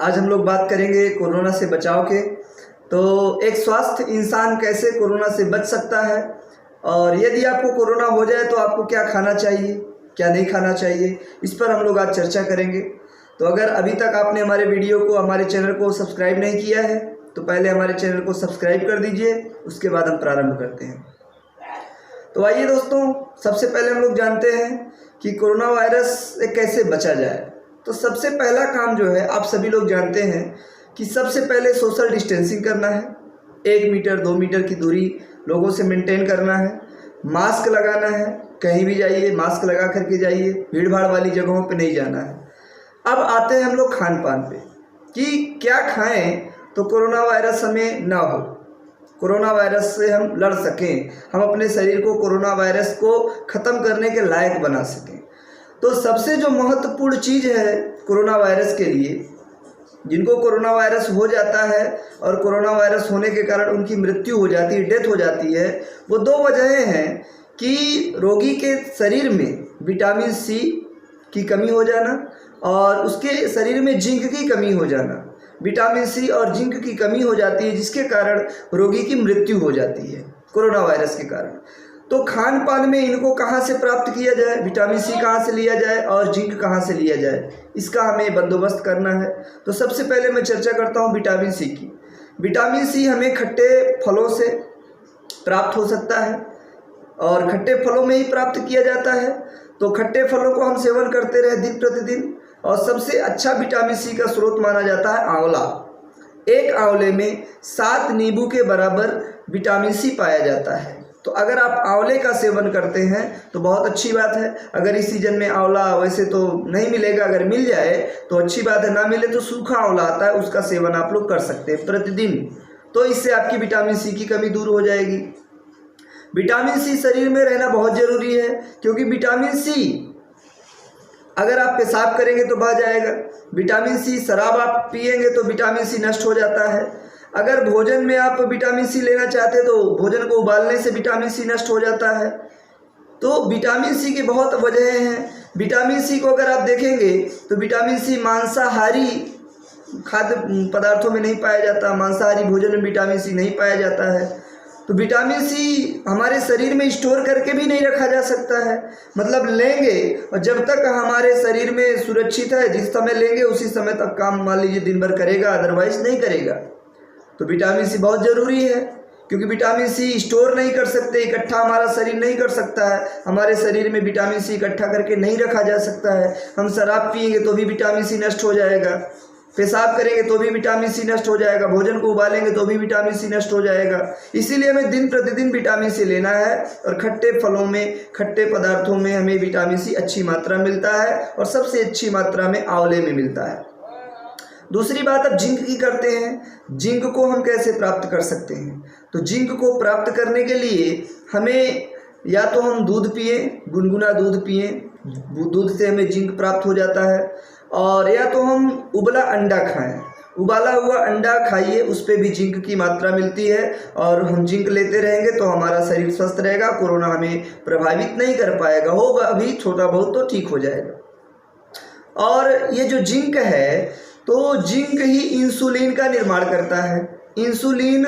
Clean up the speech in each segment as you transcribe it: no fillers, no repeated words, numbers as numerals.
आज हम लोग बात करेंगे कोरोना से बचाव के। तो एक स्वस्थ इंसान कैसे कोरोना से बच सकता है, और यदि आपको कोरोना हो जाए तो आपको क्या खाना चाहिए, क्या नहीं खाना चाहिए, इस पर हम लोग आज चर्चा करेंगे। तो अगर अभी तक आपने हमारे वीडियो को, हमारे चैनल को सब्सक्राइब नहीं किया है तो पहले हमारे चैनल को सब्सक्राइब कर दीजिए, उसके बाद हम प्रारंभ करते हैं। तो आइए दोस्तों, सबसे पहले हम लोग जानते हैं कि कोरोना वायरस से कैसे बचा जाए। तो सबसे पहला काम जो है, आप सभी लोग जानते हैं कि सबसे पहले सोशल डिस्टेंसिंग करना है। 1 मीटर 2 मीटर की दूरी लोगों से मेंटेन करना है। मास्क लगाना है, कहीं भी जाइए मास्क लगा करके जाइए, भीड़ भाड़ वाली जगहों पे नहीं जाना है। अब आते हैं हम लोग खान पान पे कि क्या खाएं तो कोरोना वायरस हमें ना हो, कोरोना वायरस से हम लड़ सकें, हम अपने शरीर को कोरोना वायरस को ख़त्म करने के लायक बना सकें। तो सबसे जो महत्वपूर्ण चीज़ है कोरोना वायरस के लिए, जिनको कोरोना वायरस हो जाता है और कोरोना वायरस होने के कारण उनकी मृत्यु हो जाती है, डेथ हो जाती है, वो 2 वजहें हैं कि रोगी के शरीर में विटामिन सी की कमी हो जाना और उसके शरीर में जिंक की कमी हो जाना। विटामिन सी और जिंक की कमी हो जाती है, जिसके कारण रोगी की मृत्यु हो जाती है कोरोना वायरस के कारण। तो खान पान में इनको कहाँ से प्राप्त किया जाए, विटामिन सी कहाँ से लिया जाए और जिंक कहाँ से लिया जाए, इसका हमें बंदोबस्त करना है। तो सबसे पहले मैं चर्चा करता हूँ विटामिन सी की। विटामिन सी हमें खट्टे फलों से प्राप्त हो सकता है और खट्टे फलों में ही प्राप्त किया जाता है। तो खट्टे फलों को हम सेवन करते रहे दिन प्रतिदिन। और सबसे अच्छा विटामिन सी का स्रोत माना जाता है आंवला। 1 आंवले में 7 नींबू के बराबर विटामिन सी पाया जाता है। तो अगर आप आंवले का सेवन करते हैं तो बहुत अच्छी बात है। अगर इस सीजन में आंवला वैसे तो नहीं मिलेगा, अगर मिल जाए तो अच्छी बात है, ना मिले तो सूखा आंवला आता है, उसका सेवन आप लोग कर सकते हैं प्रतिदिन। तो इससे आपकी विटामिन सी की कमी दूर हो जाएगी। विटामिन सी शरीर में रहना बहुत ज़रूरी है, क्योंकि विटामिन सी अगर आप पेशाब करेंगे तो बह जाएगा। विटामिन सी, शराब आप पिएंगे तो विटामिन सी नष्ट हो जाता है। अगर भोजन में आप विटामिन सी लेना चाहते हैं तो भोजन को उबालने से विटामिन सी नष्ट हो जाता है। तो विटामिन सी की बहुत वजहें हैं। विटामिन सी को अगर आप देखेंगे तो विटामिन सी मांसाहारी खाद्य पदार्थों में नहीं पाया जाता, मांसाहारी भोजन में विटामिन सी नहीं पाया जाता है। तो विटामिन सी हमारे शरीर में स्टोर करके भी नहीं रखा जा सकता है, मतलब लेंगे और जब तक हमारे शरीर में सुरक्षित है, जिस समय लेंगे उसी समय तक काम मान लीजिए दिन भर करेगा, अदरवाइज नहीं करेगा। तो विटामिन सी बहुत ज़रूरी है, क्योंकि विटामिन सी स्टोर नहीं कर सकते, इकट्ठा हमारा शरीर नहीं कर सकता है। हमारे शरीर में विटामिन सी इकट्ठा करके नहीं रखा जा सकता है। हम शराब पिएंगे तो भी विटामिन सी नष्ट हो जाएगा, पेशाब करेंगे तो भी विटामिन सी नष्ट हो जाएगा, भोजन को उबालेंगे तो भी विटामिन सी नष्ट हो जाएगा। इसीलिए हमें दिन प्रतिदिन विटामिन सी लेना है। और खट्टे फलों में, खट्टे पदार्थों में हमें विटामिन सी अच्छी मात्रा मिलता है और सबसे अच्छी मात्रा में आंवले में मिलता है। दूसरी बात अब जिंक की करते हैं। जिंक को हम कैसे प्राप्त कर सकते हैं? तो जिंक को प्राप्त करने के लिए हमें या तो हम दूध पिए, गुनगुना दूध पिए, दूध से हमें जिंक प्राप्त हो जाता है, और या तो हम उबला अंडा खाएं। उबाला हुआ अंडा खाइए, उस पर भी जिंक की मात्रा मिलती है और हम जिंक लेते रहेंगे तो हमारा शरीर स्वस्थ रहेगा, कोरोना हमें प्रभावित नहीं कर पाएगा, होगा अभी थोड़ा बहुत तो ठीक हो जाएगा। और ये जो जिंक है, तो जिंक ही इंसुलिन का निर्माण करता है। इंसुलिन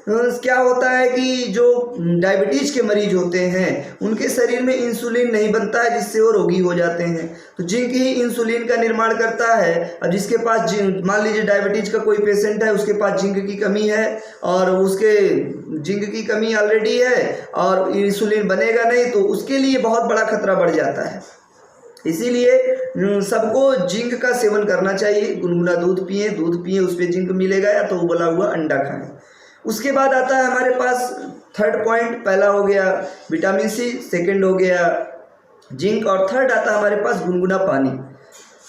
क्या होता है कि जो डायबिटीज़ के मरीज होते हैं उनके शरीर में इंसुलिन नहीं बनता है, जिससे वो रोगी हो जाते हैं। तो जिंक ही इंसुलिन का निर्माण करता है। अब जिसके पास मान लीजिए डायबिटीज़ का कोई पेशेंट है, उसके पास जिंक की कमी है और उसके जिंक की कमी ऑलरेडी है और इंसुलिन बनेगा नहीं, तो उसके लिए बहुत बड़ा खतरा बढ़ जाता है। इसीलिए सबको जिंक का सेवन करना चाहिए। गुनगुना दूध पिए, उस पर जिंक मिलेगा, या तो उबला हुआ अंडा खाएं। उसके बाद आता है हमारे पास 3rd पॉइंट। पहला हो गया विटामिन सी, 2nd हो गया जिंक, और 3rd आता है हमारे पास गुनगुना पानी।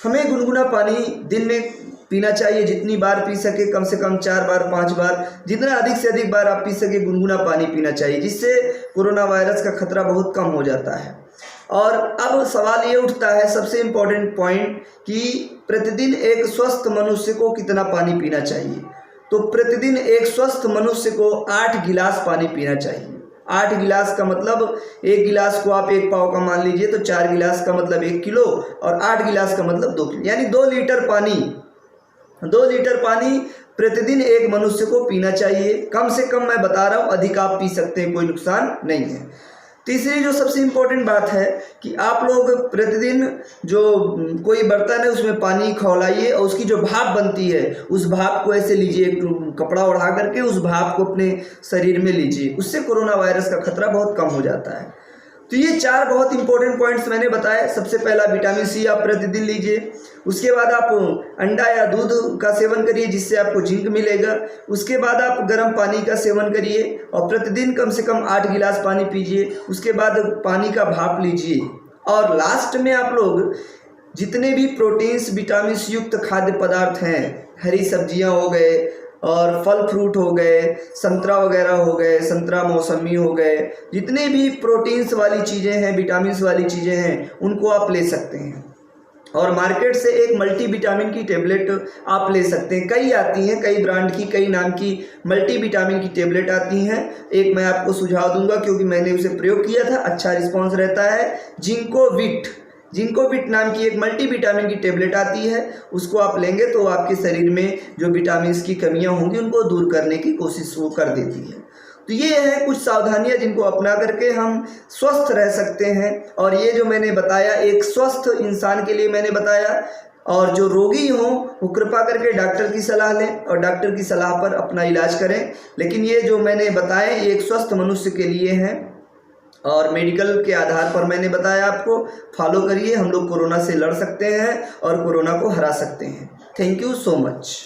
हमें गुनगुना पानी दिन में पीना चाहिए, जितनी बार पी सके, कम से कम 4 बार 5 बार, जितना अधिक से अधिक बार आप पी सके गुनगुना पानी पीना चाहिए, जिससे कोरोना वायरस का खतरा बहुत कम हो जाता है। और अब सवाल ये उठता है, सबसे इम्पोर्टेंट पॉइंट, कि प्रतिदिन एक स्वस्थ मनुष्य को कितना पानी पीना चाहिए। तो प्रतिदिन एक स्वस्थ मनुष्य को 8 गिलास पानी पीना चाहिए। 8 गिलास का मतलब 1 गिलास को आप 1 पाव का मान लीजिए, तो 4 गिलास का मतलब 1 किलो, और 8 गिलास का मतलब 2 किलो, यानी 2 लीटर पानी 2 लीटर पानी प्रतिदिन एक मनुष्य को पीना चाहिए। कम से कम मैं बता रहा हूँ, अधिक आप पी सकते हैं, कोई नुकसान नहीं है। तीसरी जो सबसे इम्पोर्टेंट बात है कि आप लोग प्रतिदिन जो कोई बर्तन है उसमें पानी खौलाइए और उसकी जो भाप बनती है उस भाप को ऐसे लीजिए, एक कपड़ा ओढ़ा करके उस भाप को अपने शरीर में लीजिए, उससे कोरोना वायरस का खतरा बहुत कम हो जाता है। तो ये 4 बहुत इंपॉर्टेंट पॉइंट्स मैंने बताए। सबसे पहला विटामिन सी आप प्रतिदिन लीजिए, उसके बाद आप अंडा या दूध का सेवन करिए जिससे आपको जिंक मिलेगा, उसके बाद आप गर्म पानी का सेवन करिए और प्रतिदिन कम से कम 8 गिलास पानी पीजिए, उसके बाद पानी का भाप लीजिए और लास्ट में आप लोग जितने भी प्रोटीन्स विटामिन्स युक्त खाद्य पदार्थ हैं, हरी सब्जियां हो गए और फल फ्रूट हो गए, संतरा वगैरह हो गए, संतरा मौसमी हो गए, जितने भी प्रोटीन्स वाली चीज़ें हैं, विटामिन्स वाली चीज़ें हैं, उनको आप ले सकते हैं। और मार्केट से एक मल्टी विटामिन की टेबलेट आप ले सकते हैं। कई आती हैं, कई ब्रांड की, कई नाम की मल्टी विटामिन की टेबलेट आती हैं। एक मैं आपको सुझाव दूंगा क्योंकि मैंने उसे प्रयोग किया था, अच्छा रिस्पॉन्स रहता है। जिंकोविट नाम की एक मल्टी विटामिन की टेबलेट आती है, उसको आप लेंगे तो आपके शरीर में जो विटामिन की कमियां होंगी उनको दूर करने की कोशिश वो कर देती है। तो ये है कुछ सावधानियां जिनको अपना करके हम स्वस्थ रह सकते हैं। और ये जो मैंने बताया एक स्वस्थ इंसान के लिए मैंने बताया, और जो रोगी हों वो कृपा करके डॉक्टर की सलाह लें और डॉक्टर की सलाह पर अपना इलाज करें। लेकिन ये जो मैंने बताए ये एक स्वस्थ मनुष्य के लिए हैं और मेडिकल के आधार पर मैंने बताया, आपको फॉलो करिए। हम लोग कोरोना से लड़ सकते हैं और कोरोना को हरा सकते हैं। Thank you so much.